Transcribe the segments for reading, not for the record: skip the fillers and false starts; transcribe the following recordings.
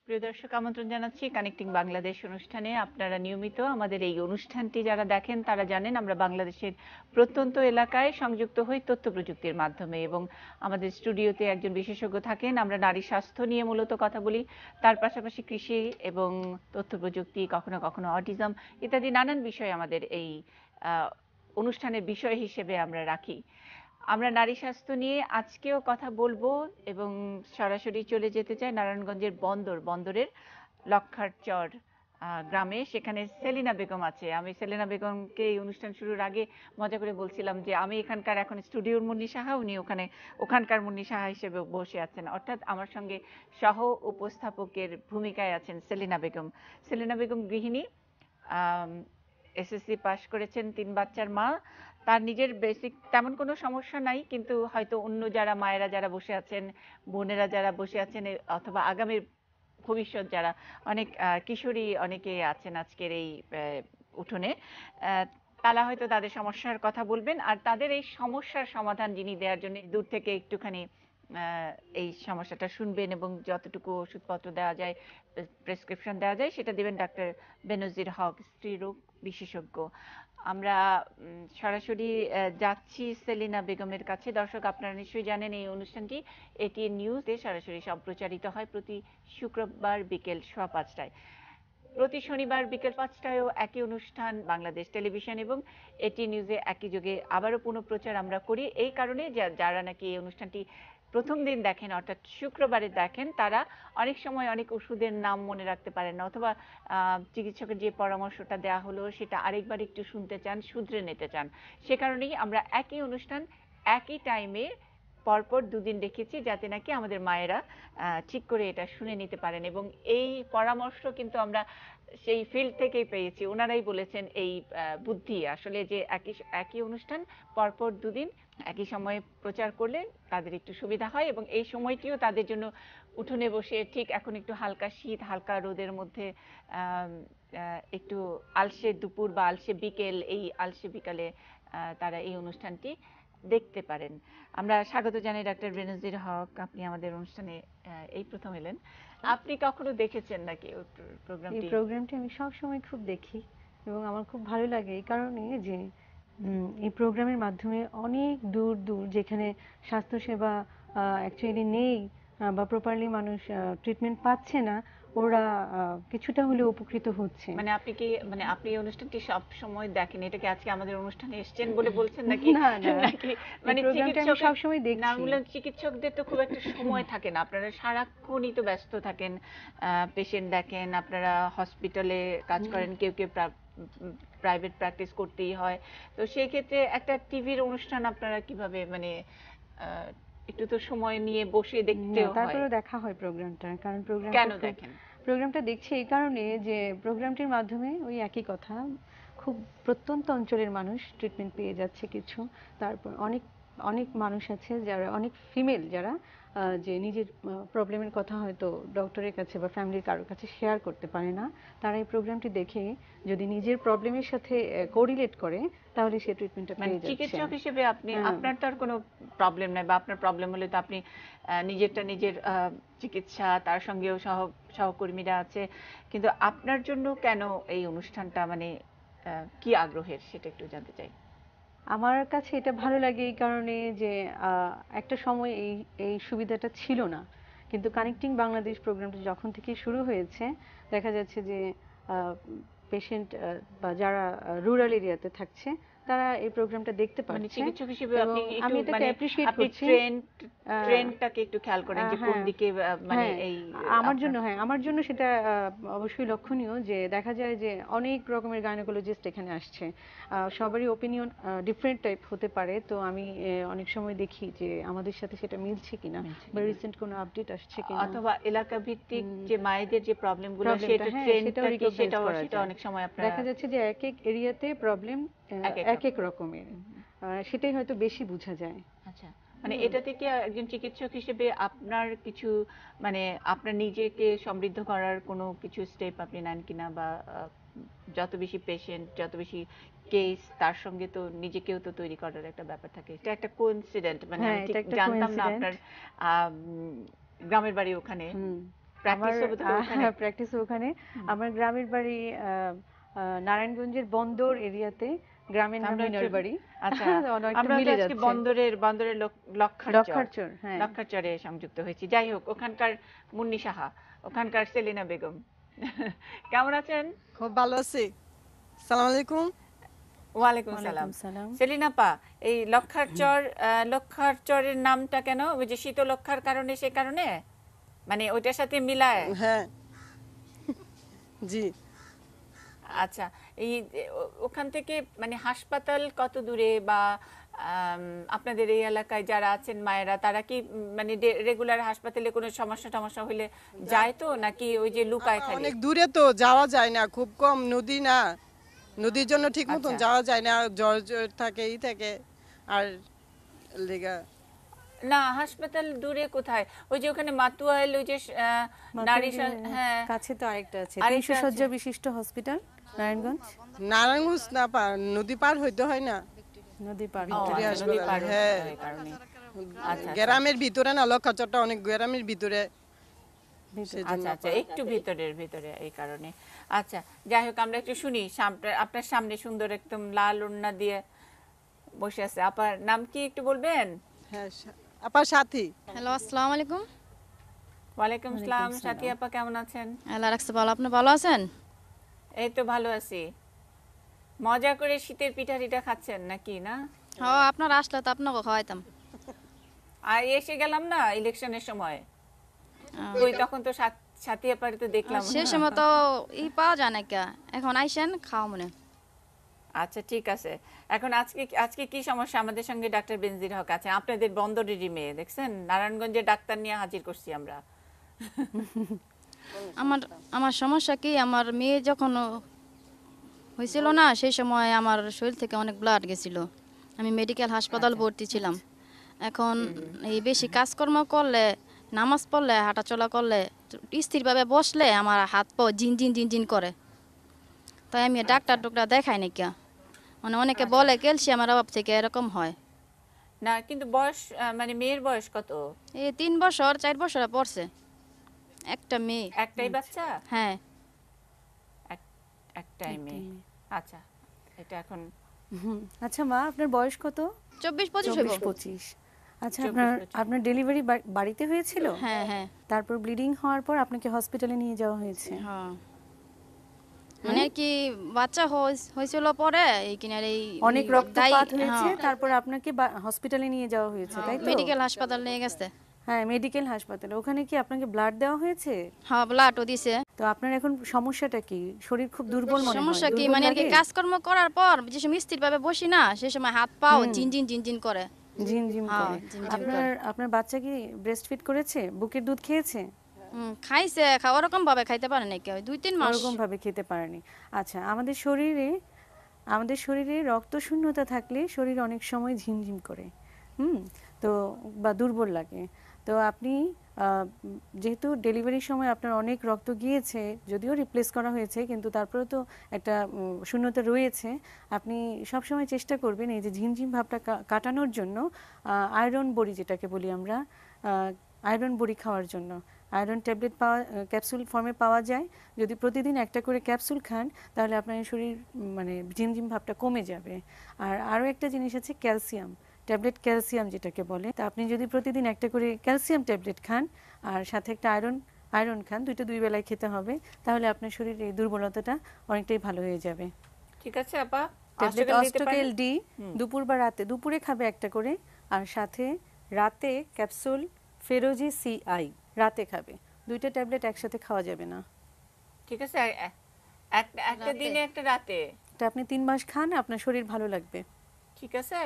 প্রিয় দর্শক, আমন্ত্রণ জানাচ্ছি কানেক্টিং বাংলাদেশ অনুষ্ঠানে। আপনারা নিয়মিত আমাদের এই অনুষ্ঠানটি যারা দেখেন তারা জানেন আমরা বাংলাদেশের প্রত্যন্ত এলাকায় সংযুক্ত হই তথ্য প্রযুক্তির মাধ্যমে, এবং আমাদের স্টুডিওতে একজন বিশেষজ্ঞ থাকেন। আমরা নারী স্বাস্থ্য নিয়ে মূলত কথা বলি, তার পাশাপাশি কৃষি এবং তথ্য প্রযুক্তি, কখনো কখনো অটিজম ইত্যাদি নানান বিষয় আমাদের এই অনুষ্ঠানের বিষয় হিসেবে আমরা রাখি। আমরা নারী স্বাস্থ্য নিয়ে আজকেও কথা বলবো এবং সরাসরি চলে যেতে চাই নারায়ণগঞ্জের বন্দরের লক্ষারচর গ্রামে। সেখানে সেলিনা বেগম আছে। আমি সেলিনা বেগমকে এই অনুষ্ঠান শুরুর আগে মজা করে বলছিলাম যে আমি এখানকার এখন স্টুডিওর মুন্নি সাহা, উনি ওখানকার মুন্নি সাহা হিসেবে বসে আছেন, অর্থাৎ আমার সঙ্গে সহ উপস্থাপকের ভূমিকায় আছেন সেলিনা বেগম। সেলিনা বেগম গৃহিণী, এসএসসি পাশ করেছেন, 3 বাচ্চার মা। তার নিজের বেসিক তেমন কোনো সমস্যা নাই, কিন্তু হয়তো অন্য যারা মায়েরা যারা বসে আছেন, বোনেরা যারা বসে আছেন, অথবা আগামীর ভবিষ্যৎ যারা অনেক কিশোরী অনেকে আছেন আজকের এই উঠোনে, তারা হয়তো তাদের সমস্যার কথা বলবেন, আর তাদের এই সমস্যার সমাধান যিনি দেওয়ার জন্য দূর থেকে একটুখানি এই সমস্যাটা শুনবেন এবং যতটুকু ওষুধপত্র দেওয়া যায়, প্রেসক্রিপশন দেওয়া যায় সেটা দিবেন ডাক্তার বেনজির হক, স্ত্রীরোগ বিশেষজ্ঞ। আমরা সরাসরি যাচ্ছি সেলিনা বেগমের কাছে। দর্শক, আপনারা নিশ্চয়ই জানেন এই অনুষ্ঠানটি এটিএন নিউজে সরাসরি সম্প্রচারিত হয় প্রতি শুক্রবার বিকেল 5:15টায়। প্রতি শনিবার বিকেল 5টায়ও একই অনুষ্ঠান বাংলাদেশ টেলিভিশন এবং এটি নিউজে একই যুগে আবারও পুনঃপ্রচার আমরা করি। এই কারণে যারা নাকি এই অনুষ্ঠানটি প্রথম দিন দেখেন, অর্থাৎ শুক্রবারে দেখেন, তারা অনেক সময় অনেক ওষুধের নাম মনে রাখতে পারেন না, অথবা চিকিৎসকের যে পরামর্শটা দেওয়া হলো সেটা আরেকবার একটু শুনতে চান, শুধরে নিতে চান। সে কারণেই আমরা একই অনুষ্ঠান একই টাইমে পরপর 2 দিন রেখেছি, যাতে নাকি আমাদের মায়েরা ঠিক করে এটা শুনে নিতে পারেন। এবং এই পরামর্শ কিন্তু আমরা সেই ফিল্ড থেকেই পেয়েছি। ওনারাই বলেছেন এই বুদ্ধি আসলে, যে একই একই অনুষ্ঠান পরপর 2 দিন একই সময়ে প্রচার করলে তাদের একটু সুবিধা হয়, এবং এই সময়টিও তাদের জন্য উঠোনে বসে, ঠিক এখন একটু হালকা শীত হালকা রোদের মধ্যে একটু আলসে দুপুর বা আলসে বিকেল, এই আলসে বিকালে তারা এই অনুষ্ঠানটি দেখতে পারেন। আমরা স্বাগত জানাই ডাক্তার বেনজির হক, আপনি আমাদের অনুষ্ঠানে এই প্রথম এলেন। আপনি কখনো দেখেছেন নাকি এই এই প্রোগ্রামটি? প্রোগ্রামটি আমি সবসময় খুব দেখি এবং আমার খুব ভালো লাগে এই কারণে যে এই প্রোগ্রামের মাধ্যমে অনেক দূর দূর যেখানে স্বাস্থ্যসেবা অ্যাকচুয়ালি নেই বা প্রপারলি মানুষ ট্রিটমেন্ট পাচ্ছে না, ওরা কিছুটা হলেও উপকৃত হচ্ছে। আপনি এই অনুষ্ঠানটি সব সময় দেখেন? এটা কি আজকে আমাদের অনুষ্ঠানে এসেছেন বলে বলছেন নাকি? না না, নাকি এই মানে প্রোগ্রামটা আমি চিকিৎসকের সবসময় দেখছি। বললাম, চিকিৎসকদের তো খুব একটা সময় থাকে না, আপনারা সারাক্ষণই তো ব্যস্ত থাকেন, পেশেন্ট দেখেন, আপনারা হসপিটালে কাজ করেন, কেউ কেউ প্রাইভেট প্র্যাকটিস করতেই হয়। তো সেই ক্ষেত্রে একটা টিভির অনুষ্ঠান আপনারা কিভাবে মানে আহ, একটু তো সময় নিয়ে বসে না, দেখতেও হয়। তারপরেও দেখা হয় প্রোগ্রামটা, কারণ কেন দেখেন? প্রোগ্রামটা দেখছি এই কারণে যে প্রোগ্রামটির মাধ্যমে ওই একই কথা, খুব প্রত্যন্ত অঞ্চলের মানুষ ট্রিটমেন্ট পেয়ে যাচ্ছে কিছু। তারপর অনেক অনেক মানুষ আছে যারা, অনেক ফিমেল যারা যে নিজের প্রবলেমের কথা হয়তো ডক্টরের কাছে বা ফ্যামিলির কারোর কাছে শেয়ার করতে পারে না, তারা এই প্রোগ্রামটি দেখে যদি নিজের প্রবলেমের সাথে কোরিলেট করে তাহলে সে ট্রিটমেন্টটা মানে পেয়ে যাচ্ছে। চিকিৎসক হিসেবে আপনি, হ্যাঁ, আপনার তো আর কোনো প্রবলেম নাই, বা আপনার প্রবলেম হলে তো আপনি নিজের চিকিৎসা, তার সঙ্গেও সহকর্মীরা আছে, কিন্তু আপনার জন্য কেন এই অনুষ্ঠানটা, মানে কি আগ্রহের সেটা একটু জানতে চাই। আমার কাছে এটা ভালো লাগে এই কারণে যে একটা সময় এই এই সুবিধাটা ছিল না, কিন্তু কানেক্টিং বাংলাদেশ প্রোগ্রামটা যখন থেকে শুরু হয়েছে দেখা যাচ্ছে যে পেশেন্ট বা যারা রুরাল এরিয়াতে থাকছে তারা এই প্রোগ্রামটা দেখতে মানে পাচ্ছে। চিকিৎসক হিসেবে এবং আপনি একটু আমি এটাকে মানে অ্যাপ্রিসিয়েট আপনি করছি। ট্রেন্ডটাকে একটু খেয়াল করেন যে কোন হ্যাঁ দিকে মানে হ্যাঁ, এই আমার আপনার। জন্য, হ্যাঁ আমার জন্য সেটা অবশ্যই লক্ষণীয় যে দেখা যায় যে অনেক রকমের গাইনোকোলজিস্ট এখানে আসছে, সবারই ওপিনিয়ন ডিফারেন্ট টাইপ হতে পারে। তো আমি অনেক সময় দেখি যে আমাদের সাথে সেটা মিলছে কিনা মিলছে বা কিনা, রিসেন্ট কোনো আপডেট আসছে কিনা। অথবা এলাকা ভিত্তিক যে মায়েদের যে প্রবলেমগুলো, প্রবলেমটা, সেটা হ্যাঁ সেটাও ট্রেন্ডটা কি, রিকগনাইজ করা সেটা যায়। অনেক সময় আপনারা দেখা যাচ্ছে যে এক এক এরিয়াতে প্রবলেম এক এক এক এক রকম। রকমের, সেটাই হয়তো বেশি বোঝা যায়। আচ্ছা, মানে হুম। এটা থেকে একজন চিকিৎসক হিসেবে আপনার কিছু, মানে আপনার নিজেকে সমৃদ্ধ করার কোনো কিছু স্টেপ আপনি নেন কিনা, বা যত বেশি পেশেন্ট, যত বেশি কেস, তার সঙ্গে তো নিজেকেও তো তৈরি করার একটা ব্যাপার থাকে। এটা একটা কোইন্সিডেন্ট, মানে হ্যাঁ, আমি এটা ঠিক একটা জানতাম না কোইন্সিডেন্ট। আপনার গ্রামের বাড়ি ওখানে। হুম। প্র্যাকটিসও বোধহয় ওখানে। প্র্যাকটিস ওখানে। আমার গ্রামের বাড়ি নারায়ণগঞ্জের বন্দর এরিয়াতে, গ্রামের নাম আমরা মিনার হচ্ছে বাড়ি। আচ্ছা অনেকটা আমরা তো মিলে আজকে যাচ্ছে। বন্দরের লক্ষার চর, লক্ষারচর, হ্যাঁ। লক্ষার চরে সংযুক্ত হয়েছি। যাই হোক, ওখানকার মুন্নি সাহা, ওখানকার সেলিনা বেগম কেমন আছেন? খুব ভালো আছি। সালাম আলাইকুম। ওয়ালাইকুম সালাম। ওয়ালাইকুম সালাম। সেলিনা পা, এই লক্ষার চরের নামটা কেন? ওই যে শীতলক্ষার কারণে, সে কারণে মানে ওইটার সাথে মিলায়? হ্যাঁ, জি। আচ্ছা, এই ওখান থেকে মানে হাসপাতাল কত দূরে, বা আপনাদের এই এলাকায় যারা আছেন মায়েরা, তারা কি মানে রেগুলার হাসপাতালে কোনো সমস্যা টমস্যা হলে যায় তো, নাকি ওই যে লুকায় খালি? অনেক দূরে তো, যাওয়া যায় না, খুব কম, নদী না, নদীর জন্য ঠিক মতন আচ্ছা। যাওয়া যায় না, জ্বর জ্বর থাকে ই থাকে আর লেগা। না, হাসপাতাল দূরে কোথায়? ওই যে ওখানে মাতুয়াইল, ওই যে নারী হ্যাঁ, কাছে তো আরেকটা আছে, আরেকটা 300 আছে। শয্যা বিশিষ্ট হসপিটাল নারায়ণগঞ্জ। নারায়ণগঞ্জ না, নদী পার হইতে হয় না, নদী পার ও, হতে ভিক্টোরিয়া আচ্ছা, নদী হাসপাতাল, পার হতে হ্যাঁ। হয় এই কারণে। আচ্ছা, আচ্ছা। গ্রামের ভিতরে না, লক্ষাচরটা অনেক গ্রামের ভিতরে। আচ্ছা আচ্ছা, একটু ভিতরে এই কারণে। আচ্ছা, যাই হোক, আমরা একটু শুনি। আপনার সামনে সুন্দর একদম লাল ওড়না দিয়ে বসে আছে আপার নাম কি একটু বলবেন? হ্যাঁ, আপার সাথী। হ্যালো, আসসালামু আলাইকুম। ওয়ালাইকুম আসসালাম। সাথী আপা কেমন আছেন? আল্লাহ রাখছে ভালো, আপনি ভালো আছেন? এই তো ভালো আছি। মজা করে শীতের পিঠা টিঠা খাচ্ছেন নাকি না? হ, আপনার আসলে তো আপনাকে খাওয়াইতাম। আর এসে গেলাম না ইলেকশনের সময়, ওই তখন তো সাথী আপারে তো দেখলাম। সে সময় তো পাওয়া যায় না কে, এখন আইসেন খাওয়া মনে। আচ্ছা, ঠিক আছে। এখন আজকে কি সমস্যা? আমাদের সঙ্গে ডাক্তার বেনজির হক আছে, আপনাদের বন্দরেরই মেয়ে, দেখছেন নারায়ণগঞ্জের ডাক্তার নিয়ে হাজির করছি আমরা। আমার সমস্যা কি, আমার মেয়ে যখন হয়েছিল না, সেই সময় আমার শরীর থেকে অনেক ব্লাড গেছিল। আমি মেডিকেল হাসপাতাল ভর্তি ছিলাম। এখন এই বেশি কাজকর্ম করলে, নামাজ পড়লে, হাঁটাচলা করলে, স্থিরভাবে বসলে আমার হাত পা জিন করে। তাই আমি ডাক্তার টুকরা দেখাই নাকি, মানে অনেকে বলে ক্যালসিয়ামের অভাব থেকে এরকম হয়। না, কিন্তু বয়স মানে মেয়ের বয়স কত? এই 3 বছর 4 বছরে পড়ছে, একটা মেয়ে। একটাই বাচ্চা? হ্যাঁ, একটাই মেয়ে। আচ্ছা, এটা এখন আচ্ছা মা, আপনার বয়স কত? 24-25 হইব। 24-25। আচ্ছা, 24-25 আপনার ডেলিভারি বাড়িতে হয়েছিল? হ্যাঁ হ্যাঁ তারপর ব্লিডিং হওয়ার পর আপনাকে হসপিটালে নিয়ে যাওয়া হয়েছে? হ্যাঁ, মানে আর কি বাচ্চা হয়েছিল পরে এই কিনার এই অনেক রক্তপাত হয়েছে, তারপর আপনাকে হসপিটালে নিয়ে যাওয়া হয়েছে, তাই তো? মেডিকেল হাসপাতাল নিয়ে গেছে। হ্যাঁ, মেডিকেল হাসপাতালে। ওখানে কি আপনাকে ব্লাড দেওয়া হয়েছে? হ্যাঁ, ব্লাডও দিছে। তো আপনার এখন সমস্যাটা কি? শরীর খুব দুর্বল মনে হয়? সমস্যা কি দুর্বল মানে আর কি, লাগে? কাজকর্ম করার পর যে সময় স্থিরভাবে বসি না, সে সময় হাত পাও জিন করে। ঝিমঝিম হ্যাঁ, করে। ঝিমঝিম আপনার বাচ্চা কি ব্রেস্ট ফিড করেছে? বুকের দুধ খেয়েছে? খাইছে, ওরকম ভাবে খাইতে পারে না কেউ, 2-3 মাস। ওরকম ভাবে খেতে পারেনি। আচ্ছা, আমাদের শরীরে রক্ত শূন্যতা থাকলে শরীর অনেক সময় ঝিমঝিম করে, তো বা দুর্বল লাগে। তো আপনি যেহেতু ডেলিভারির সময় আপনার অনেক রক্ত গিয়েছে, যদিও রিপ্লেস করা হয়েছে, কিন্তু তারপরেও তো একটা শূন্যতা রয়েছে। আপনি সবসময় চেষ্টা করবেন এই যে ঝিমঝিম ভাবটা কাটানোর জন্য আয়রন বড়ি, যেটাকে বলি আমরা, আয়রন বড়ি খাওয়ার জন্য। আয়রন ট্যাবলেট ক্যাপসুল ফর্মে পাওয়া যায়। যদি প্রতিদিন একটা করে ক্যাপসুল খান, তাহলে আপনার শরীর মানে ঝিমঝিম ভাবটা কমে যাবে। আর আরও একটা জিনিস আছে, ক্যালসিয়াম ট্যাবলেট, ক্যালসিয়াম যেটাকে বলে। তা আপনি যদি প্রতিদিন একটা করে ক্যালসিয়াম ট্যাবলেট খান আর সাথে একটা আয়রন খান, দুই বেলায় খেতে হবে, তাহলে আপনার শরীরের এই দুর্বলতাটা অনেকটাই ভালো হয়ে যাবে। ঠিক আছে আপা। ট্যাবলেট অস্টোকেল ডি দুপুর বা রাতে, দুপুরে খাবে একটা করে, আর সাথে রাতে ক্যাপসুল ফেরোজি CI রাতে খাবে। 2টা ট্যাবলেট একসাথে খাওয়া যাবে না। ঠিক আছে, একটা দিনে একটা রাতে। এটা আপনি 3 মাস খান, আপনার শরীর ভালো লাগবে। ঠিক আছে,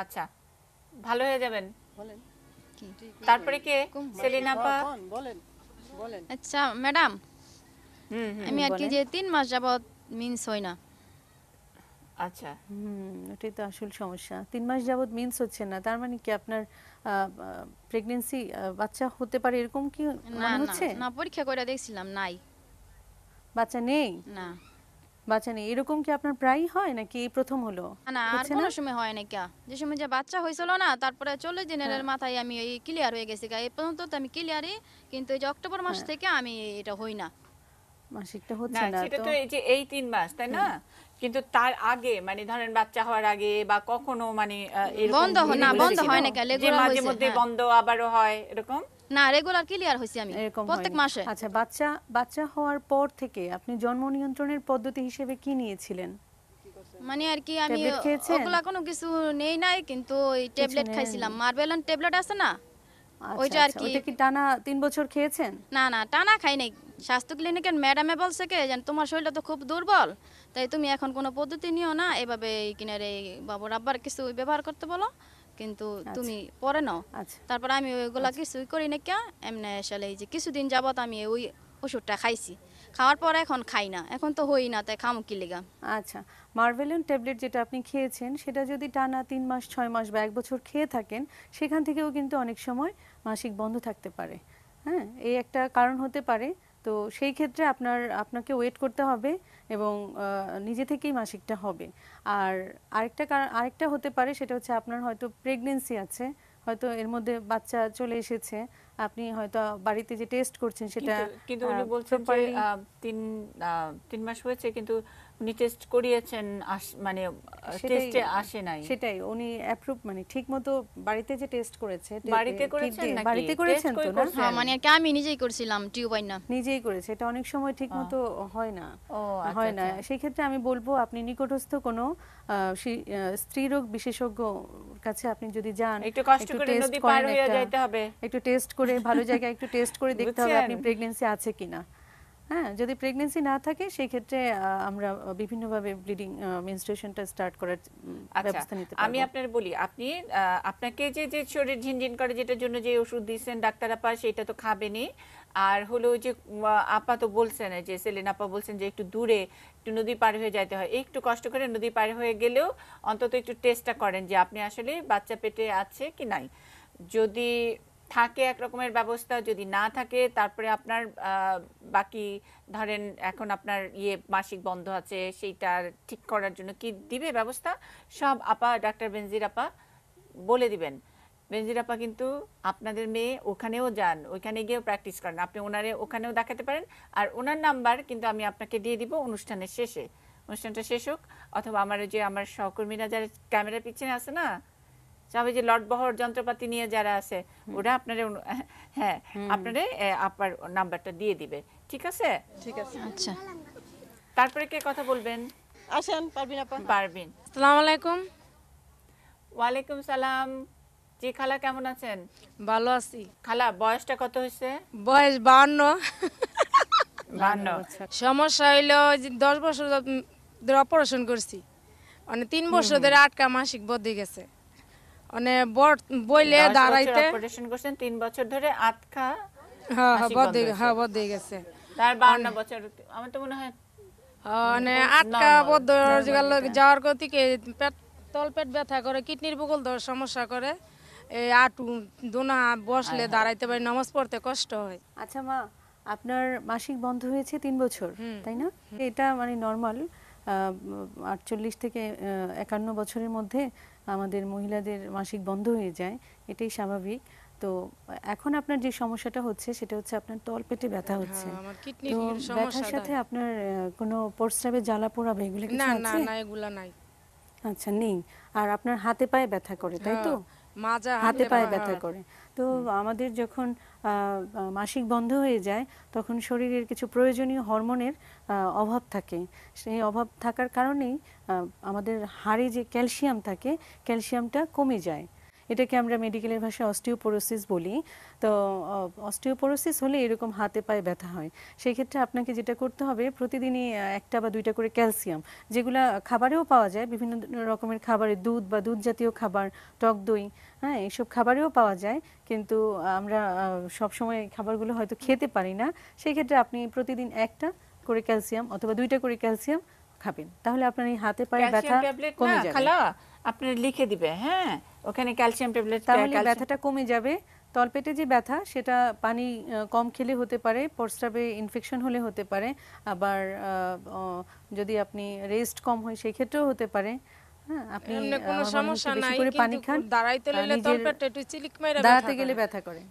আচ্ছা, ভালো হয়ে যাবেন। বলেন। তারপরে কে? সেলিনা আপা। বলেন। আচ্ছা ম্যাডাম, আমি আর কি যে 3 মাস যাবত মিন্স হয় না। আচ্ছা, ওটাই তো আসল সমস্যা। 3 মাস যাবত মিন্স হচ্ছে না, তার মানে কি আপনার প্রেগন্যান্সি, বাচ্চা হতে পারে এরকম কি না মনে হচ্ছে? না, পরীক্ষা করে দেখছিলাম, নাই। বাচ্চা নেই? না। বাচ্চা নেই, এরকম কি আপনার প্রায়ই হয় নাকি এই প্রথম হলো? না আর হচ্ছে কোনো না? সময় হয় না কিয়া, যে সময় যে বাচ্চা হয়েছিল না তারপরে 40 দিনের মাথায় আমি এই ক্লিয়ার হয়ে গেছি গা, এই পর্যন্ত তো আমি ক্লিয়ারই, কিন্তু এই যে অক্টোবর মাস থেকে আমি এটা হই না। মাসিকটা না হচ্ছে না সেটা তো? তো এই যে এই 3 মাস তাই না, কিন্তু তার আগে মানে ধরেন বাচ্চা হওয়ার আগে বা কখনো মানে এরকম বন্ধ না, বন্ধ হয় না কেন, যে রেগুলার মাঝে হইছে। মধ্যে বন্ধ আবারও হয় এরকম? না রেগুলার ক্লিয়ার হইছি আমি এরকম প্রত্যেক হয়নি। মাসে। আচ্ছা, বাচ্চা বাচ্চা হওয়ার পর থেকে আপনি জন্ম নিয়ন্ত্রণের পদ্ধতি হিসেবে কি নিয়েছিলেন? মানে আর কি আমি ট্যাবলেট খেয়েছেন? ওগুলা কোনো কিছু নেই নাই, কিন্তু ওই ট্যাবলেট নেন? খাইছিলাম, মার্বেলন ট্যাবলেট আছে না, আচ্ছা ওইটা আর আচ্ছা, কি। ওইটা কি টানা 3 বছর খেয়েছেন? না না টানা খাই নাই, স্বাস্থ্য ক্লিনিকের ম্যাডামে বলছে কি যে তোমার শরীরটা তো খুব দুর্বল, তাই তুমি এখন কোনো পদ্ধতি নিও না, এভাবে কিনার এই বাবুর আব্বার কিছু ব্যবহার করতে বলো, কিন্তু তুমি পরে নাও। আচ্ছা তারপর আমি ওইগুলা কিছুই করি না কে, এমনি আসলে এই যে কিছুদিন যাবত আমি ওই ওষুধটা খাইছি, খাওয়ার পর এখন খাই না, এখন তো হই না, তাই খামু কি লেগা। আচ্ছা, মার্ভেলন ট্যাবলেট যেটা আপনি খেয়েছেন সেটা যদি টানা 3 মাস 6 মাস বা 1 বছর খেয়ে থাকেন, সেখান থেকেও কিন্তু অনেক সময় মাসিক বন্ধ থাকতে পারে। হ্যাঁ, এই একটা কারণ হতে পারে। তো সেই ক্ষেত্রে আপনাকে ওয়েট করতে হবে এবং নিজে থেকেই মাসিকটা হবে। আর আরেকটা হতে পারে, সেটা হচ্ছে আপনার হয়তো প্রেগনেন্সি আছে, হয়তো এর মধ্যে বাচ্চা চলে এসেছে, আপনি হয়তো বাড়িতে যে টেস্ট করছেন সেটা কিন্তু উনি বলছেন যে properly 3 মাস হয়েছে কিন্তু উনি টেস্ট করিয়েছেন মানে টেস্টে আসে নাই। সেটাই উনি অ্যাপ্রুভ মানে ঠিকমতো বাড়িতে যে টেস্ট করেছে, বাড়িতে করেছেন নাকি? বাড়িতে করেছেন টেস্ট কই তো না? করছেন? হ্যাঁ মানে আর কি আমি নিজেই করছিলাম টিউব না। নিজেই করেছে, এটা অনেক সময় ঠিকমতো হয় না। ও আচ্ছা হয় না, আচ্ছা। সেই ক্ষেত্রে আমি বলবো আপনি নিকটস্থ কোনো স্ত্রীরোগ বিশেষজ্ঞ কাছে আপনি যদি যান, একটু কষ্ট করে টেস্ট নদী করেন, পার হয়ে যাইতে হবে। একটু টেস্ট করে ভালো জায়গায় একটু টেস্ট করে দেখতে হবে আপনি বুঝছেন? প্রেগন্যান্সি আছে কিনা। হ্যাঁ, যদি প্রেগন্যান্সি না থাকে সেই ক্ষেত্রে আমরা বিভিন্নভাবে ব্লিডিং মেনস্ট্রুয়েশনটা স্টার্ট করার আচ্ছা ব্যবস্থা নিতে আমি পারবো। আপনার বলি, আপনি আপনাকে যে যে শরীর ঝিনঝিন করে যেটার জন্য যে ওষুধ দিয়েছেন ডাক্তার আপা, সেটা তো খাবেনই। আর হলো ওই যে আপা তো বলছেন, যে সেলিন আপা বলছেন যে একটু দূরে একটু নদী পার হয়ে যাইতে হয়, একটু কষ্ট করে নদী পার হয়ে গেলেও অন্তত একটু টেস্টটা করেন যে আপনি আসলে বাচ্চা পেটে আছে কি নাই। যদি থাকে এক রকমের ব্যবস্থা, যদি না থাকে তারপরে আপনার বাকি ধরেন এখন আপনার মাসিক বন্ধ আছে, সেইটা ঠিক করার জন্য কি দিবে ব্যবস্থা সব আপা ডাক্তার বেনজির আপা বলে দিবেন। বেনজির আপা কিন্তু আপনাদের মেয়ে ওখানেও যান, ওইখানে গিয়েও প্র্যাকটিস করেন, আপনি ওনারে ওখানেও দেখাতে পারেন। আর ওনার নাম্বার কিন্তু আমি আপনাকে দিয়ে দিব অনুষ্ঠানের শেষে, অনুষ্ঠানটা শেষ হোক, অথবা আমার যে আমার সহকর্মীরা যারা ক্যামেরার পিছনে আছে না, সবাই যে লটবহর যন্ত্রপাতি নিয়ে যারা আছে, ওরা আপনারা হ্যাঁ আপনারা আপার নাম্বারটা দিয়ে দিবে, ঠিক আছে? ঠিক আছে, আচ্ছা তারপরে কে কথা বলবেন? আসেন পারবিন আপা। পারবেন। আসসালামু আলাইকুম। ওয়ালাইকুম সালাম। জি খালা কেমন আছেন? ভালো আছি। খালা বয়সটা কত হয়েছে? বয়স 52। 52। সমস্যা হইলো যে 10 বছর ধরে অপারেশন করছি, মানে 3 বছর ধরে আটকা মাসিক বদলে গেছে, মানে বইলে দাঁড়াইতে অপারেশন করছেন 3 বছর ধরে আটকা হ্যাঁ মাসিক বন্ধ হয়েছে। বদলে গেছে, তার 52 বছর আমার তো মনে হয় মানে আটকা বদ্ধ যাওয়ার গতিকে তলপেট ব্যথা করে, কিডনির বুকল ধর সমস্যা করে, এই আটু দোনা বসলে দাঁড়াইতে পারি, নামাজ পড়তে কষ্ট হয়। আচ্ছা মা, আপনার মাসিক বন্ধ হয়েছে 3 বছর, তাই না? এটা মানে নর্মাল, 48 থেকে 51 বছরের মধ্যে আমাদের মহিলাদের মাসিক বন্ধ হয়ে যায়, এটাই স্বাভাবিক। তো এখন আপনার যে সমস্যাটা হচ্ছে সেটা হচ্ছে আপনার তলপেটে ব্যথা হচ্ছে। আমার কিডনির তো সমস্যা ব্যথার সাথে আপনার কোনো প্রস্রাবে জ্বালা পোড়া বা এগুলো কিছু না না আছে? না এগুলা নাই। আচ্ছা, নেই। আর আপনার হাতে পায়ে ব্যথা করে, তাই তো? মাজা হাতে পায়ে ব্যথা করে। তো আমাদের যখন মাসিক বন্ধ হয়ে যায় তখন শরীরের কিছু প্রয়োজনীয় হরমোনের অভাব থাকে। সেই অভাব থাকার কারণেই আমাদের হাড়ে যে ক্যালসিয়াম থাকে, ক্যালসিয়ামটা কমে যায়। এটাকে আমরা মেডিকেলের ভাষায় অস্টিওপোরোসিস বলি। তো অস্টিওপোরোসিস হলে এরকম হাতে পায়ে ব্যথা হয়। সেই ক্ষেত্রে আপনাকে যেটা করতে হবে, প্রতিদিনই 1টা বা 2টা করে ক্যালসিয়াম, যেগুলা খাবারেও পাওয়া যায়, বিভিন্ন রকমের খাবারে, দুধ বা দুধ জাতীয় খাবার, টক দই, হ্যাঁ এইসব খাবারেও পাওয়া যায়, কিন্তু আমরা সবসময় খাবারগুলো হয়তো খেতে পারি না। সেই ক্ষেত্রে আপনি প্রতিদিন 1টা করে ক্যালসিয়াম অথবা 2টা করে ক্যালসিয়াম খাবেন, তাহলে আপনার এই হাতে পায়ে ব্যথা ক্যালসিয়াম ট্যাবলেট না কমে যাবে। খালা আপনার লিখে দিবে, হ্যাঁ ওখানে ক্যালসিয়াম ট্যাবলেট, তাহলে ব্যথাটা কমে যাবে। তলপেটে যে ব্যথা সেটা পানি কম খেলে হতে পারে, প্রস্রাবে ইনফেকশন হলে হতে পারে, আবার যদি আপনি রেস্ট কম হয় সেই ক্ষেত্রেও হতে পারে। হ্যাঁ, আপনি এমনি কোনো আমার মনে সমস্যা হচ্ছে বেশি নাই, করে পানি কিন্তু খান। দাঁড়াইতে লইলে নিজের তলপেটটা একটু চিলিক মাইরা দাঁড়াতে ব্যথা গেলে করে। ব্যথা করে,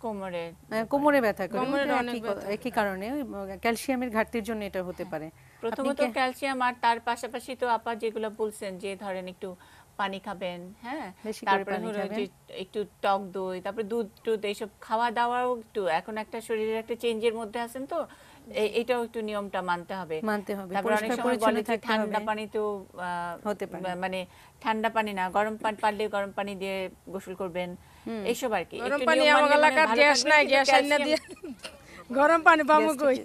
কোমরে। কোমরে ব্যথা করে, কোমরে ওটা অনেক ব্যথা একই কারণে, ওই ক্যালসিয়ামের ঘাটতির জন্য এটা হতে পারে। প্রথমত ক্যালসিয়াম, আর তার পাশাপাশি তো আপা যেগুলো বলছেন যে ধরেন একটু পানি খাবেন, হ্যাঁ বেশি করে তারপরে পানি হলো খাবেন। যে একটু টক দই, তারপরে দুধ টুধ এইসব খাওয়া দাওয়াও একটু, এখন একটা শরীরের একটা চেঞ্জের মধ্যে আছেন তো এটাও একটু নিয়মটা মানতে হবে। মানতে হবে, তারপর অনেক পরিষ্কার সময় পরিচ্ছন্ন বলে যে থাকতে ঠান্ডা হবে। পানি তো হতে পারে। মানে ঠান্ডা পানি না, গরম পানি পারলে গরম পানি দিয়ে গোসল করবেন, এইসব আর কি। গরম একটু পানি নিয়ম আমার মানলে মনে হয় এলাকার ভালো গ্যাস থাকবেন, নাই, কিন্তু গ্যাস আইনা ক্যালসিয়াম- দিয়ে গরম পানি পামু গ্যাস কই?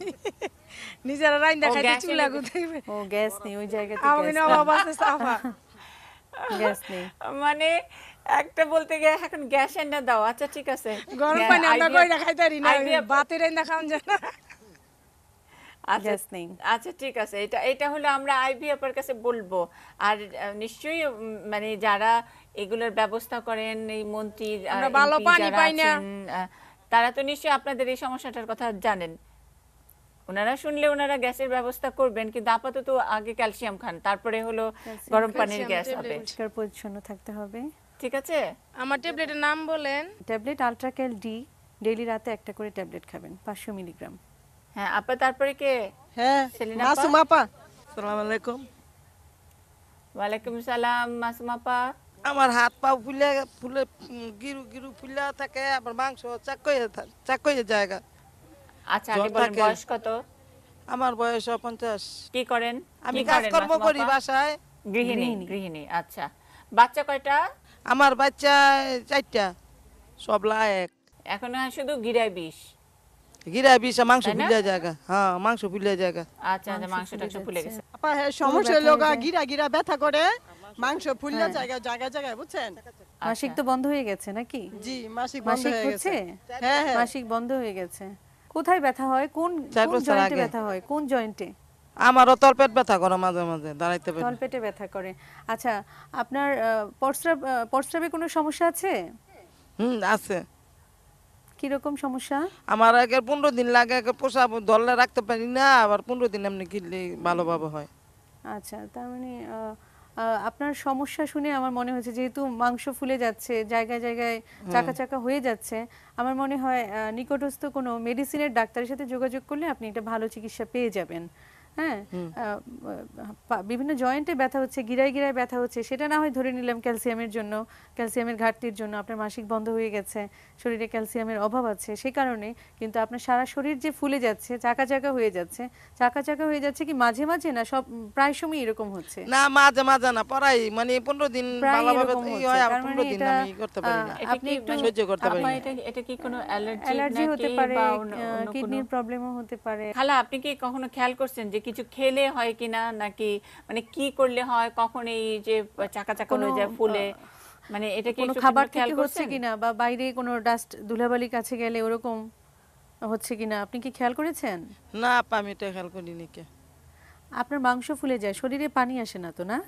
নিজেরা রাইন্দা ও, খাইতে গ্যাসের চুলা লেগে- গুতাইবে। ও গ্যাস নেই ওই জায়গাতে, আমি গ্যাস নবাব আছে সাফা। গ্যাস নেই। মানে একটা বলতে গিয়ে এখন গ্যাস এনে দাও, আচ্ছা ঠিক আছে গরম পানি আমরা IVF কইরা খাইতারি না, IVF বাতে রাইন্দা খাওন যায় না। আচ্ছা গ্যাস নেই। আচ্ছা ঠিক আছে, এটা হলো আমরা আইভিএফ এর কাছে বলবো। আর নিশ্চয়ই মানে যারা এগুলোর ব্যবস্থা করেন, এই মন্ত্রী আমরা ভালো পানি পাই না। তারা তো নিশ্চয়ই আপনাদের এই সমস্যাটার কথা জানেন। ওনারা শুনলে ওনারা গ্যাসের ব্যবস্থা করবেন, কিন্তু আপাতত আগে ক্যালসিয়াম খান, তারপরে হলো গরম পানির গ্যাস হবে। পরিষ্কার পরিচ্ছন্ন থাকতে হবে। ঠিক আছে, আমার ট্যাবলেটের নাম বলেন। ট্যাবলেট আল্ট্রাক্যাল ডি, ডেইলি রাতে একটা করে ট্যাবলেট খাবেন 500 মিলিগ্রাম। হ্যাঁ আপা, তারপরে কে? হ্যাঁ সেলিনা আপা? মাসুম আপা, আসসালামু আলাইকুম। ওয়ালাইকুম সালাম মাসুম আপা। আমার হাত পা ফুলে ফুলে গিরু গিরু ফুলে থাকে, আবার মাংস চাকইয়ে জায়গা। আচ্ছা আগে জ্বর বলেন থাকে। বয়স কত, আমার বয়স 50। কি করেন? আমি কি করেন কাজকর্ম মাসুম করি আপা? বাসায়। গৃহিণী। গৃহিণী, আচ্ছা। বাচ্চা কয়টা? আমার বাচ্চা 4টা, সব লায়ক। এখন শুধু গিরায় বিষ। গিরা বিষা মাংস তাই না? ফুলে জায়গা, হ্যাঁ মাংস ফুলে জায়গা। আচ্ছা আচ্ছা, মাংসটা একটু ফুলে গেছে। আপা হ্যাঁ সমস্যা লোগা গিরা গিরা ব্যথা করে, মাংস ফুলে জায়গায় জায়গায় জায়গায়, বুঝছেন? মাসিক তো বন্ধ হয়ে গেছে নাকি? জি, মাসিক বন্ধ মাসিক হয়ে হচ্ছে? গেছে। হ্যাঁ হ্যাঁ, মাসিক বন্ধ হয়ে গেছে। কোথায় ব্যথা হয়? কোন 4 কোন বছর জয়েন্টে আগে। ব্যথা হয়? কোন জয়েন্টে? আমারও তলপেট ব্যথা করে মাঝে মাঝে, দাঁড়াইতে পারি না। তলপেটে ব্যথা করে। আচ্ছা, আপনার প্রস্রাবে কোনো সমস্যা আছে? আছে। কি রকম সমস্যা? আমার আগে 15 দিন লাগে, পোষা ধরলে রাখতে পারি না, আবার 15 দিন এমনি কিনলে ভালোভাবে হয়। আচ্ছা, তার মানে আপনার সমস্যা শুনে আমার মনে হচ্ছে, যেহেতু মাংস ফুলে যাচ্ছে, জায়গায় জায়গায় চাকা চাকা হয়ে যাচ্ছে, আমার মনে হয় নিকটস্থ কোনো মেডিসিনের ডাক্তারের সাথে যোগাযোগ করলে আপনি একটা ভালো চিকিৎসা পেয়ে যাবেন। হ্যাঁ, বিভিন্ন জয়েন্টে ব্যথা হচ্ছে, গিরায় গিরায় ব্যথা হচ্ছে, সেটা না হয় ধরে নিলাম ক্যালসিয়ামের জন্য, ক্যালসিয়ামের ঘাটতির জন্য আপনার মাসিক বন্ধ হয়ে গেছে, শরীরে ক্যালসিয়ামের অভাব আছে সেই কারণে। কিন্তু আপনার সারা শরীর যে ফুলে যাচ্ছে, চাকা চাকা হয়ে যাচ্ছে, চাকা চাকা হয়ে যাচ্ছে কি মাঝে মাঝে না, সব প্রায় সময় এরকম হচ্ছে? না মাঝে মাঝে না, পড়াই মানে 15 দিন প্রায় ভালোভাবে এরকম ই হচ্ছে, হয়, আবার তার মানে 15 দিন এটা, আমি করতে পারি না, এটা আপনি কি একটু মানে সহ্য করতে পারি আপা, না। এটা কি কোনো অ্যালার্জি অ্যালার্জি হতে নাকি পারে, বা অন্য কোনো? কিডনির প্রবলেমও হতে পারে। খালা আপনি কি কখনো খেয়াল করছেন যে কিছু খেলে হয় কিনা, নাকি মানে কি করলে হয়, কখন এই যে চাকা চাকা হয়ে যায় ফুলে, মানে এটা কি কোনো একটু খাবার খেয়াল থেকে হচ্ছে করছেন? কিনা, বা বাইরে কোনো ডাস্ট ধুলাবালি কাছে গেলে ওরকম হচ্ছে কিনা, আপনি কি খেয়াল করেছেন? না আপা, আমি এটা খেয়াল করি নাকি। আপনার মাংস ফুলে যায়, শরীরে পানি আসে না তো? না,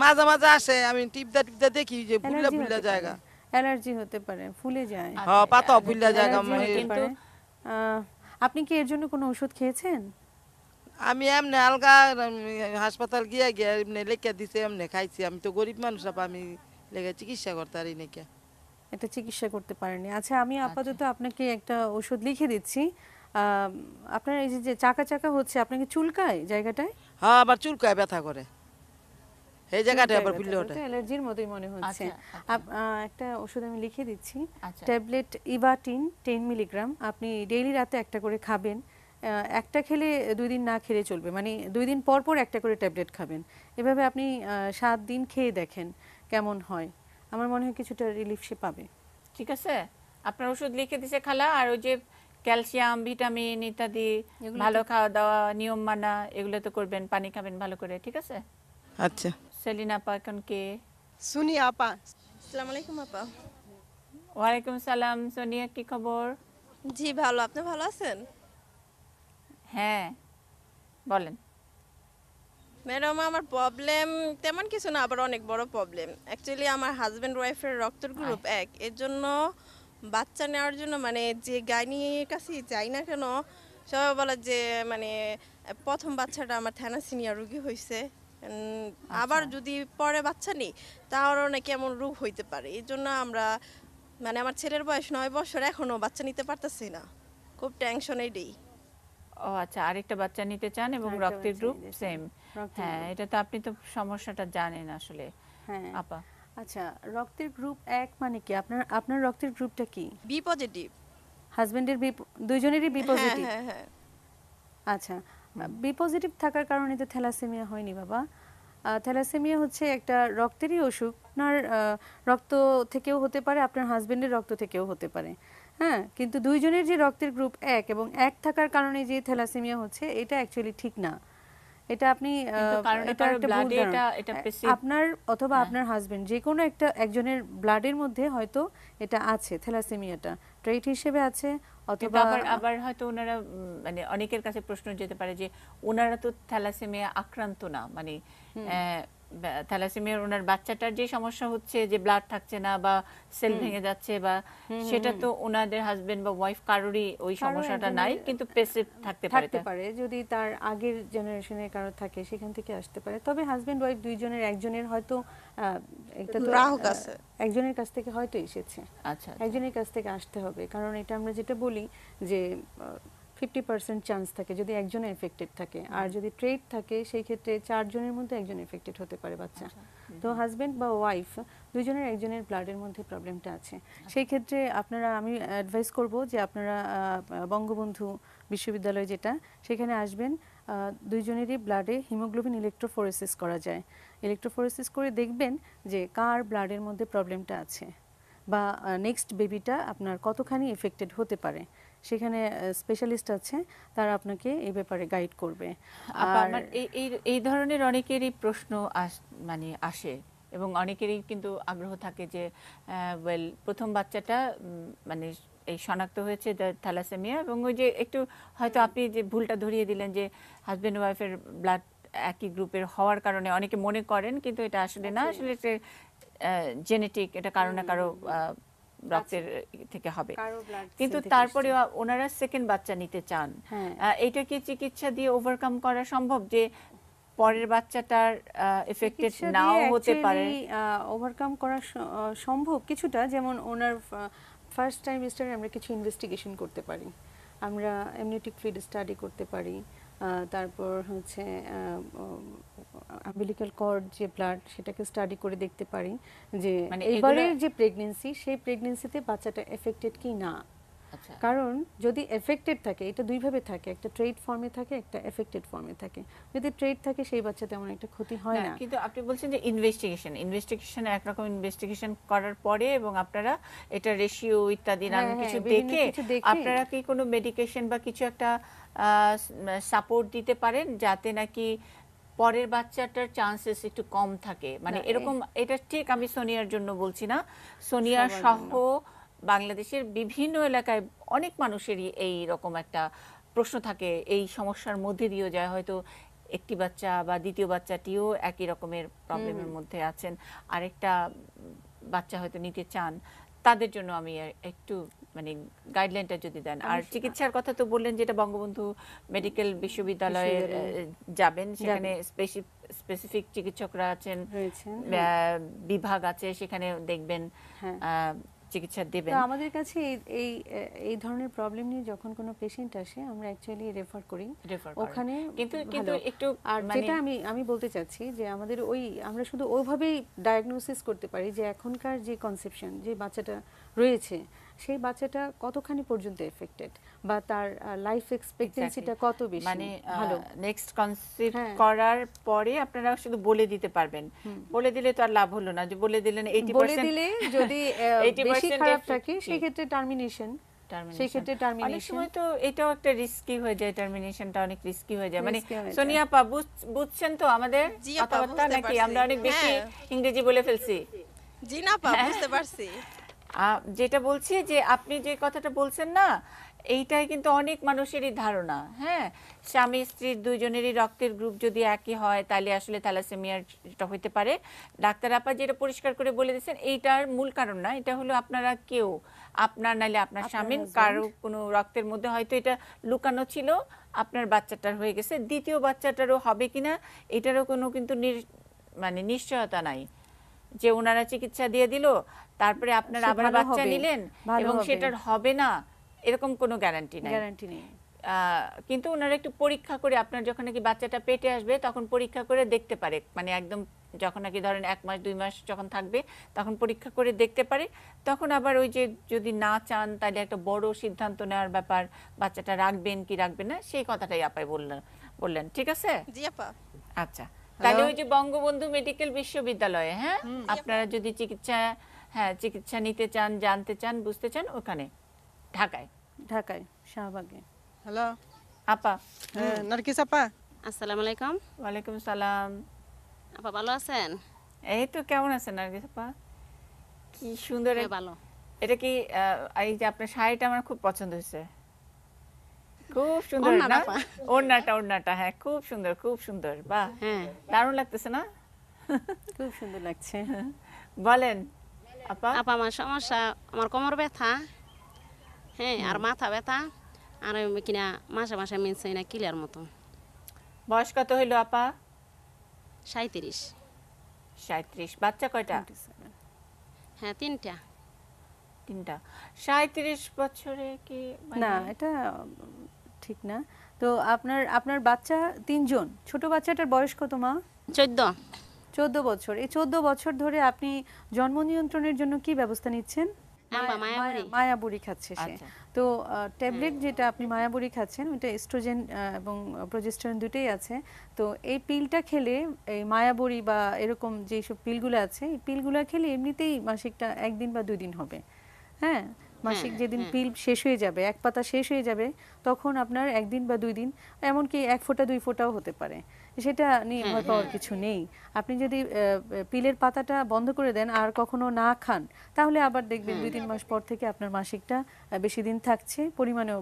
মাঝে মাঝে আসে, আমি টিপদা টিপদা দেখি যে ফুলে অ্যালার্জি ফুলে হতে পারে, জায়গা। অ্যালার্জি হতে পারে, ফুলে যায়, হ্যাঁ পাতা ফুলে জায়গা। অ্যালার্জি হতে কিন্তু- পারে। আপনি কি এর জন্য কোনো ওষুধ খেয়েছেন? আমি এমনি আলগা হাসপাতাল গিয়ে গিয়ে এমনি লেখা দিছে, এমনি খাইছি। আমি তো গরিব মানুষ আপা, আমি লেগে চিকিৎসা করতে পারি নাকি। এটা চিকিৎসা করতে পারেনি। আচ্ছা, আমি আপাতত আপনাকে একটা ওষুধ লিখে দিচ্ছি। আপনার এই যে চাকা চাকা হচ্ছে, আপনাকে চুলকায় জায়গাটায়? হ্যাঁ, আবার চুলকায় ব্যথা করে, এই জায়গাটা আবার ফুলে ওঠে। অ্যালার্জির মতোই মনে হচ্ছে। আচ্ছা, একটা ওষুধ আমি লিখে দিচ্ছি, আচ্ছা। ট্যাবলেট ইভাটিন 10 মিলিগ্রাম। আপনি ডেইলি রাতে একটা করে খাবেন। একটা খেলে 2 দিন না খেলে চলবে, মানে 2 দিন পর পর একটা করে ট্যাবলেট খাবেন। এভাবে আপনি 7 দিন খেয়ে দেখেন কেমন হয়। আমার মনে হয় কিছুটা রিলিফ সে পাবে। ঠিক আছে, আপনার ওষুধ লিখে দিছে খালা। আর ওই যে ক্যালসিয়াম, ভিটামিন ইত্যাদি, ভালো খাওয়া দাওয়া, নিয়ম মানা, এগুলো তো করবেন, পানি খাবেন ভালো করে, ঠিক আছে? আচ্ছা, সেলিনা আপা এখন কে? শুনি আপা। আসসালামু আলাইকুম আপা। ওয়ালাইকুম সালাম। সোনিয়া, কি খবর? জি ভালো, আপনি ভালো আছেন? হ্যাঁ বলেন। ম্যাডাম আমার প্রবলেম তেমন কিছু না, আবার অনেক বড় প্রবলেম। অ্যাকচুয়ালি আমার হাজব্যান্ড ওয়াইফের রক্তের গ্রুপ এক, এর জন্য বাচ্চা নেওয়ার জন্য মানে যে গাইনির কাছে যাই না কেন সবাই বলে যে মানে প্রথম বাচ্চাটা আমার থ্যালাসেমিয়া রোগী হয়েছে, আবার যদি পরে বাচ্চা নেই তাহলেও নাকি এমন রোগ হইতে পারে। এই জন্য আমরা মানে আমার ছেলের বয়স 9 বছর, এখনো বাচ্চা নিতে পারতেছি না, খুব টেনশনে দিই। ও আচ্ছা, আরেকটা বাচ্চা নিতে চান এবং আরেকটা রক্তের বাচ্চা গ্রুপ নিতে চান। সেম। রক্তের হ্যাঁ, group। এটা তো আপনি তো সমস্যাটা জানেন আসলে হ্যাঁ আপা। আচ্ছা, রক্তের গ্রুপ এক মানে কি? আপনার আপনার রক্তের গ্রুপটা কি? B positive. হাজবেন্ডের দুইজনেরই বি হ্যাঁ পজিটিভ? হ্যাঁ হ্যাঁ। আচ্ছা, বি পজিটিভ থাকার কারণে তো থ্যালাসেমিয়া হয়নি বাবা। থ্যালাসেমিয়া হচ্ছে একটা রক্তেরই অসুখ। আপনার রক্ত থেকেও হতে পারে, আপনার হাজবেন্ডের রক্ত থেকেও হতে পারে। হ্যাঁ, কিন্তু দুইজনের যে রক্তের গ্রুপ এক এবং এক থাকার কারণে যে থ্যালাসেমিয়া হচ্ছে এটা অ্যাকচুয়ালি ঠিক না। এটা আপনি কিন্তু কারণে এটা কারো একটা ভুল ব্লাডে ধারণা। এটা পেসিভ। আপনার অথবা আপনার হাজবেন্ড যে কোনো একজনের ব্লাডের মধ্যে হয়তো এটা আছে, থ্যালাসেমিয়াটা ট্রেট হিসেবে আছে, কিন্তু অথবা আবার আবার হয়তো ওনারা মানে অনেকের কাছে প্রশ্ন যেতে পারে যে ওনারা তো থ্যালাসেমিয়া আক্রান্ত না, মানে থ্যালাসেমিয়ার ওনার বাচ্চাটার যে সমস্যা হচ্ছে যে ব্লাড থাকছে না বা সেল ভেঙে যাচ্ছে বা সেটা তো ওনাদের হাজবেন্ড বা ওয়াইফ কারোরই ওই সমস্যাটা নাই, কিন্তু পেসিভ থাকতে পারে। থাকতে পারে, যদি তার আগের জেনারেশনের কারো থাকে সেখান থেকে আসতে পারে। তবে হাজবেন্ড ওয়াইফ দুইজনের একজনের হয়তো একটা তো রাহু আছে, একজনের কাছ থেকে হয়তো এসেছে, আচ্ছা, একজনের কাছ থেকে আসতে হবে। কারণ এটা আমরা যেটা বলি যে 50% চান্স থাকে যদি একজনে এফেক্টেড থাকে, আর যদি ট্রেড থাকে সেই ক্ষেত্রে 4 জনের মধ্যে একজন এফেক্টেড হতে পারে বাচ্চা। তো হাজবেন্ড বা ওয়াইফ দুইজনের একজনের ব্লাডের মধ্যে প্রবলেমটা আছে। সেই ক্ষেত্রে আপনারা, আমি অ্যাডভাইস করব যে আপনারা বঙ্গবন্ধু বিশ্ববিদ্যালয় যেটা, সেখানে আসবেন। দুইজনেরই ব্লাডে হিমোগ্লোবিন ইলেকট্রোফোরেসিস করা যায়। ইলেকট্রোফোরেসিস করে দেখবেন যে কার ব্লাডের মধ্যে প্রবলেমটা আছে বা নেক্সট বেবিটা আপনার কতখানি এফেক্টেড হতে পারে। সেখানে স্পেশালিস্ট আছে, তারা আপনাকে এই ব্যাপারে গাইড করবে। আমার এই ধরনের অনেকেরই প্রশ্ন মানে আসে এবং অনেকেরই কিন্তু আগ্রহ থাকে যে ওয়েল প্রথম বাচ্চাটা মানে এই শনাক্ত হয়েছে থ্যালাসেমিয়া, এবং ওই যে একটু হয়তো আপনি যে ভুলটা ধরিয়ে দিলেন যে হাজবেন্ড ওয়াইফের ব্লাড একই গ্রুপের হওয়ার কারণে অনেকে মনে করেন, কিন্তু এটা আসলে না, আসলে জেনেটিক, এটা কারো না কারো রক্তের থেকে হবে। কিন্তু তারপরে ওনারা সেকেন্ড বাচ্চা নিতে চান, এটা কি চিকিৎসা দিয়ে ওভারকাম করা সম্ভব যে পরের বাচ্চাটার এফেক্টেড নাও হতে পারে? ওভারকাম করা সম্ভব কিছুটা। যেমন ওনার ফার্স্ট ট্রাইমেস্টারে আমরা কিছু ইনভেস্টিগেশন করতে পারি, আমরা এমনিওটিক ফ্লুইড স্টাডি করতে পারি, তারপর হচ্ছে আম্বিলিক্যাল কর্ড যে ব্লাড সেটাকে স্টাডি করে দেখতে পারি যে মানে এবারের যে প্রেগন্যান্সি সেই প্রেগন্যান্সিতে বাচ্চাটা এফেক্টেড কি না। কারণ যদি এফেক্টেড থাকে, এটা দুইভাবে থাকে, একটা ট্রেড ফর্মে থাকে, একটা এফেক্টেড ফর্মে থাকে। যদি ট্রেড থাকে সেই বাচ্চা তেমন একটা ক্ষতি হয় না। কিন্তু আপনি বলছেন যে ইনভেস্টিগেশন একরকম ইনভেস্টিগেশন করার পরে এবং আপনারা এটা রেশিও ইত্যাদি নানান কিছু দেখে আপনারা কি কোনো মেডিকেশন বা কিছু একটা সাপোর্ট দিতে পারেন যাতে নাকি পরের বাচ্চাটার চান্সেস একটু কম থাকে? মানে এরকম, এটা ঠিক আমি সোনিয়ার জন্য বলছি না, সোনিয়া সহ বাংলাদেশের বিভিন্ন এলাকায় অনেক মানুষেরই এই রকম একটা প্রশ্ন থাকে, এই সমস্যার মধ্যে দিয়েও যায়, হয়তো একটি বাচ্চা বা দ্বিতীয় বাচ্চাটিও একই রকমের প্রবলেমের মধ্যে আছেন, আরেকটা বাচ্চা হয়তো নিতে চান, তাদের জন্য আমি একটু মানে গাইডলাইনটা যদি দেন। আর চিকিৎসার কথা তো বললেন যেটা বঙ্গবন্ধু মেডিকেল বিশ্ববিদ্যালয়ে যাবেন, সেখানে স্পেসিফিক চিকিৎসকরা আছেন, বিভাগ আছে, সেখানে দেখবেন চিকিৎসা দেবেন। তো আমাদের কাছে এই ধরনের প্রবলেম নিয়ে যখন কোনো পেশেন্ট আসে আমরা অ্যাকচুয়ালি রেফার করি ওখানে। কিন্তু একটু আর যেটা আমি বলতে চাচ্ছি যে আমাদের আমরা শুধু ওইভাবেই ডায়াগনোসিস করতে পারি যে এখনকার যে কনসেপশন যে বাচ্চাটা রয়েছে সেই বাচ্চাটা কতখানি পর্যন্ত এফেক্টেড বা তার লাইফ এক্সপেক্টেন্সিটা কত বেশি, মানে ভালো নেক্সট কনসিভ করার পরে আপনারা শুধু বলে দিতে পারবেন। বলে দিলে তো আর লাভ হলো না, যে বলে দিলেন 80%, বলে দিলে যদি বেশি খারাপ থাকে সেই ক্ষেত্রে টার্মিনেশন, সেই ক্ষেত্রে টার্মিনেশন। অনেক সময় তো এটাও একটা রিস্কি হয়ে যায়, টার্মিনেশনটা অনেক রিস্কি হয়ে যায়। মানে সোনিয়া আপা বুঝছেন তো আমাদের কথাবার্তা, নাকি আমরা অনেক বেশি ইংরেজি বলে ফেলছি? জি না আপা, বুঝতে পারছি। যেটা বলছি যে আপনি যে কথাটা বলছেন না, এইটাই কিন্তু অনেক মানুষেরই ধারণা। হ্যাঁ, স্বামী স্ত্রীর দুইজনেরই রক্তের গ্রুপ যদি একই হয় তাহলে আসলে থ্যালাসেমিয়াটা হতে পারে। ডাক্তার আপা যেটা পরিষ্কার করে বলে দিয়েছেন, এইটার মূল কারণ না, এটা হলো আপনারা কেউ, আপনার নাইলে আপনার স্বামীর কারো কোনো রক্তের মধ্যে হয়তো এটা লুকানো ছিল, আপনার বাচ্চাটার হয়ে গেছে, দ্বিতীয় বাচ্চাটারও হবে কিনা এটারও কোনো কিন্তু মানে নিশ্চয়তা নাই যে ওনারা চিকিৎসা দিয়ে দিল তারপরে আপনারা সে আবার ভালো বাচ্চা হবে, নিলেন ভালো এবং হবে। সেটার হবে না, এরকম কোনো গ্যারান্টি নাই। গ্যারান্টি নেই। কিন্তু ওনারা একটু পরীক্ষা করে, আপনার যখন নাকি বাচ্চাটা পেটে আসবে তখন পরীক্ষা করে দেখতে পারে, মানে একদম যখন নাকি ধরেন 1 মাস 2 মাস যখন থাকবে তখন পরীক্ষা করে দেখতে পারে। তখন আবার ওই যে যদি না চান তাহলে একটা বড় সিদ্ধান্ত নেওয়ার ব্যাপার, বাচ্চাটা রাখবেন কি রাখবেন না সেই কথাটাই আপাই বললেন। ঠিক আছে? জি আপা। আচ্ছা, তাহলে ওই যে বঙ্গবন্ধু মেডিকেল বিশ্ববিদ্যালয়ে, হ্যাঁ, আপনারা যদি চিকিৎসা নিতে চান, জানতে চান, বুঝতে চান, ওখানে ঢাকায় শাহবাগে। হ্যালো আপা। নার্গিস আপা। আসসালামু আলাইকুম। ওয়ালাইকুম সালাম। আপা ভালো আছেন? এই তো, কেমন আছেন নার্গিস আপা? কি সুন্দর। হ্যাঁ, ভালো। এটা কি এই যে আপনার শাড়িটা আমার খুব পছন্দ হয়েছে, খুব সুন্দর না? ওড়নাটা হ্যাঁ খুব সুন্দর। বাহ, হ্যাঁ, দারুণ লাগতেছে না? খুব সুন্দর লাগছে। বলেন আপা। আপা আমার সমস্যা, আমার কোমর ব্যথা, হ্যাঁ, আর মাথা ব্যথা, আর কিনা মাসে মাসে মিনছে না কিলার মতো। বয়স কত হইলো আপা? 37। 37। বাচ্চা কয়টা? হ্যাঁ, 3টা। 3টা। 37 বছরে কি না, এটা ঠিক না। তো আপনার বাচ্চা 3 জন। ছোট বাচ্চাটার বয়স কত মা? 14। 14 বছর। এই 14 বছর ধরে আপনি জন্ম নিয়ন্ত্রণের জন্য কি ব্যবস্থা নিচ্ছেন? মায়াবুড়ি খাচ্ছে সে। আচ্ছা। তো ট্যাবলেট যেটা আপনি মায়াবুড়ি খাচ্ছেন ওটা এস্ট্রোজেন এবং প্রজেস্টেরন দুটোই আছে। তো এই পিলটা খেলে, এই মায়াবুড়ি বা এরকম যেসব পিলগুলো আছে, এই পিলগুলো খেলে এমনিতেই মাসিকটা 1 দিন বা 2 দিন হবে। হ্যাঁ, মাসিক যেদিন পিল শেষ হয়ে যাবে, এক পাতা শেষ হয়ে যাবে, তখন আপনার 1 দিন বা 2 দিন, এমনকি 1 ফোঁটা 2 ফোঁটাও হতে পারে। সেটা নিয়ে ভয় পাওয়ার কিছু নেই। আপনি যদি পিলের পাতাটা বন্ধ করে দেন আর কখনো না খান, তাহলে আবার দেখবেন 2-3 মাস পর থেকে আপনার মাসিকটা বেশি দিন থাকছে, পরিমাণেও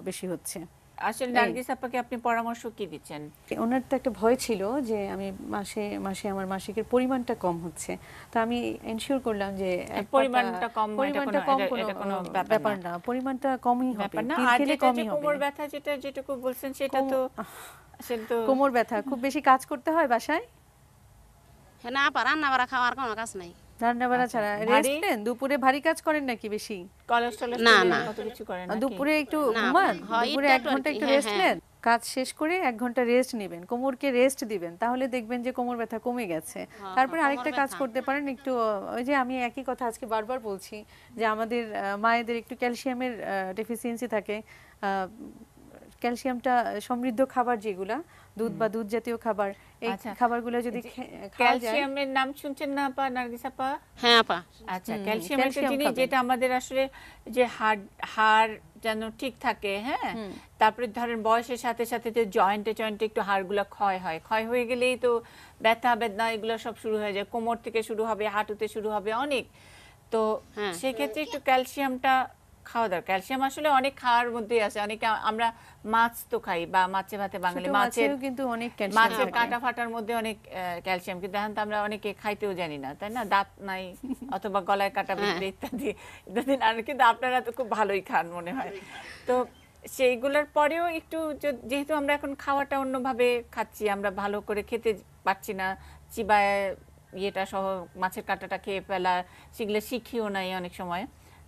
বেশি হচ্ছে। আসলে নার্গিস আপাকে আপনি পরামর্শ কি দিচ্ছেন? ওনার তো একটা ভয় ছিল যে আমি মাসে আমার মাসিকের পরিমাণটা কম হচ্ছে। তো আমি এনশিওর করলাম যে পরিমাণটা কম কোনো ব্যাপার না, পরিমাণটা কমই হবে, পিল খেলে কমই হবে। কোমর ব্যথা যেটুকু বলছেন সেটা তো কোমর ব্যথা খুব বেশি কাজ করতে হয় বাসায়? হ্যাঁ না আপা, রান্না বাড়া খাওয়ার কোনো কাজ নাই। রান্না বাড়া ছাড়া রেস্ট নেন? দুপুরে ভারী কাজ করেন নাকি বেশি? কোলেস্ট্রল কত কিছু করেন নাকি? দুপুরে একটু ঘুমান, দুপুরে 1 ঘন্টা একটু রেস্ট নেন, কাজ শেষ করে 1 ঘন্টা রেস্ট নেবেন, কোমরকে রেস্ট দিবেন, তাহলে দেখবেন যে কোমর ব্যথা কমে গেছে। তারপরে আরেকটা কাজ করতে পারেন, একটু ওই যে আমি একই কথা আজকে বারবার বলছি যে আমাদের মায়েদের একটু ক্যালসিয়ামের ডেফিসিয়েন্সি থাকে। ক্যালসিয়ামটা সমৃদ্ধ খাবার যেগুলা, দুধ বা দুধ জাতীয় খাবার, এই খাবারগুলো যদি খাওয়া যায়। ক্যালসিয়ামের নাম শুনছেন না আপা, নার্গিস আপা? হ্যাঁ আপা। আচ্ছা, ক্যালসিয়াম একটা জিনিস যেটা আমাদের আসলে যে হাড় যেন ঠিক থাকে, হ্যাঁ, তারপরে ধরেন বয়সের সাথে সাথে যে জয়েন্টে একটু হাড়গুলো ক্ষয় হয়ে গেলেই তো ব্যথা বেদনা এগুলো সব শুরু হয়ে যায়, কোমর থেকে শুরু হবে, হাঁটুতে শুরু হবে অনেক। তো সেক্ষেত্রে একটু ক্যালসিয়ামটা খাওয়া দরকার। ক্যালসিয়াম আসলে অনেক খাওয়ার মধ্যে আছে, অনেকে আমরা মাছ তো খাই বা মাছে ভাতে বাঙালি, মাছের কিন্তু অনেক মাছের কাটা ফাটার মধ্যে অনেক ক্যালসিয়াম, কিন্তু এখন তো আমরা অনেকে খাইতেও জানি না, তাই না? দাঁত নাই অথবা গলায় কাটা বিঁধে ইত্যাদি, কিন্তু আপনারা তো খুব ভালোই খান মনে হয়। তো সেইগুলোর পরেও একটু যেহেতু আমরা এখন খাওয়াটা অন্যভাবে খাচ্ছি, আমরা ভালো করে খেতে পারছি না, চিবায় ইয়েটা সহ মাছের কাঁটাটা খেয়ে ফেলা, সেগুলো শিখিও নাই অনেক সময়,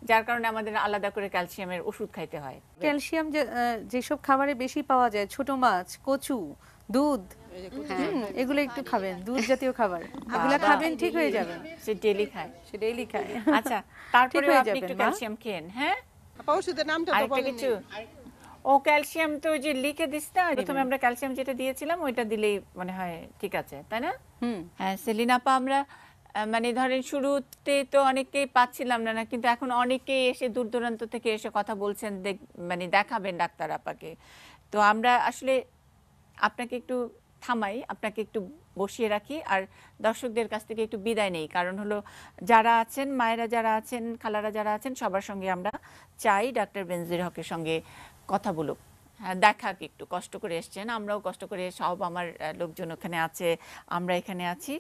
যার কারণে আমাদের আলাদা করে ক্যালসিয়ামের ওষুধ খাইতে হয়। ক্যালসিয়াম যেসব খাবারে বেশি পাওয়া যায়, ছোট মাছ, কচু, দুধ, এগুলো একটু খাবেন, দুধ জাতীয় খাবার এগুলো খাবেন, ঠিক হয়ে যাবে। সে ডেইলি খায়। আচ্ছা, তারপরে আপনি একটু ক্যালসিয়াম খেন। হ্যাঁ আপা, ওষুধের নামটা তো বলেন কিছু। ও ক্যালসিয়াম তো যে লিখে দিস না, প্রথমে আমরা ক্যালসিয়াম যেটা দিয়েছিলাম ওইটা দিলেই মনে হয় ঠিক আছে, তাই না? হ্যাঁ সেলিনা আপা, আমরা মানে ধরেন শুরুতে তো অনেকেই পাচ্ছিলাম না, কিন্তু এখন অনেকেই এসে দূর দূরান্ত থেকে এসে কথা বলছেন, মানে দেখাবেন ডাক্তার আপাকে। তো আমরা আসলে আপনাকে একটু থামাই, আপনাকে একটু বসিয়ে রাখি আর দর্শকদের কাছ থেকে একটু বিদায় নেই, কারণ হলো যারা আছেন, মায়েরা যারা আছেন, খালারা যারা আছেন, সবার সঙ্গে আমরা চাই ডাক্তার বেনজির হকের সঙ্গে কথা বলুক। হ্যাঁ, দেখাক, একটু কষ্ট করে এসছেন, আমরাও কষ্ট করে, সব আমার লোকজন ওখানে আছে, আমরা এখানে আছি,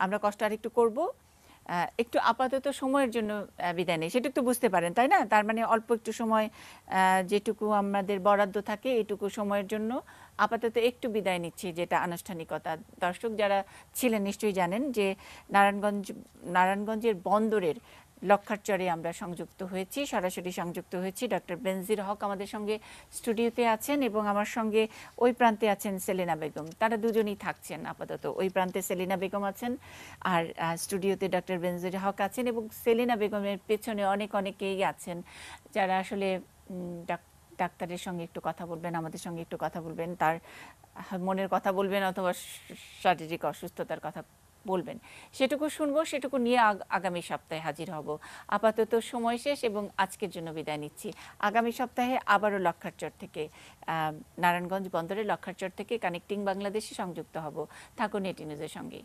আমরা কষ্ট আর একটু করবো। একটু আপাতত সময়ের জন্য বিদায় নেই, সেটা একটু বুঝতে পারেন, তাই না? তার মানে অল্প একটু সময়, যেটুকু আমাদের বরাদ্দ থাকে এইটুকু সময়ের জন্য আপাতত একটু বিদায় নিচ্ছি, যেটা আনুষ্ঠানিকতা। দর্শক যারা ছিলেন নিশ্চয়ই জানেন যে নারায়ণগঞ্জের বন্দরের লক্ষারচরে আমরা সংযুক্ত হয়েছি, সরাসরি সংযুক্ত হয়েছি। ডক্টর বেনজির হক আমাদের সঙ্গে স্টুডিওতে আছেন এবং আমার সঙ্গে ওই প্রান্তে আছেন সেলিনা বেগম। তারা দুজনেই থাকছেন আপাতত। ওই প্রান্তে সেলিনা বেগম আছেন আর স্টুডিওতে ডক্টর বেনজির হক আছেন, এবং সেলিনা বেগমের পেছনে অনেকেই আছেন যারা আসলে ডাক্তারের সঙ্গে একটু কথা বলবেন, আমাদের সঙ্গে একটু কথা বলবেন, তার মনের কথা বলবেন অথবা শারীরিক অসুস্থতার কথা বলবেন। সেটুকু শুনবো, সেটুকু নিয়ে আগামী সপ্তাহে হাজির হব। আপাতত সময় শেষ এবং আজকের জন্য বিদায় নিচ্ছি। আগামী সপ্তাহে আবারও লক্ষারচর থেকে, নারায়ণগঞ্জ বন্দরের লক্ষারচর থেকে কানেক্টিং বাংলাদেশে সংযুক্ত হব। থাকুন এটি নিউজের সঙ্গেই।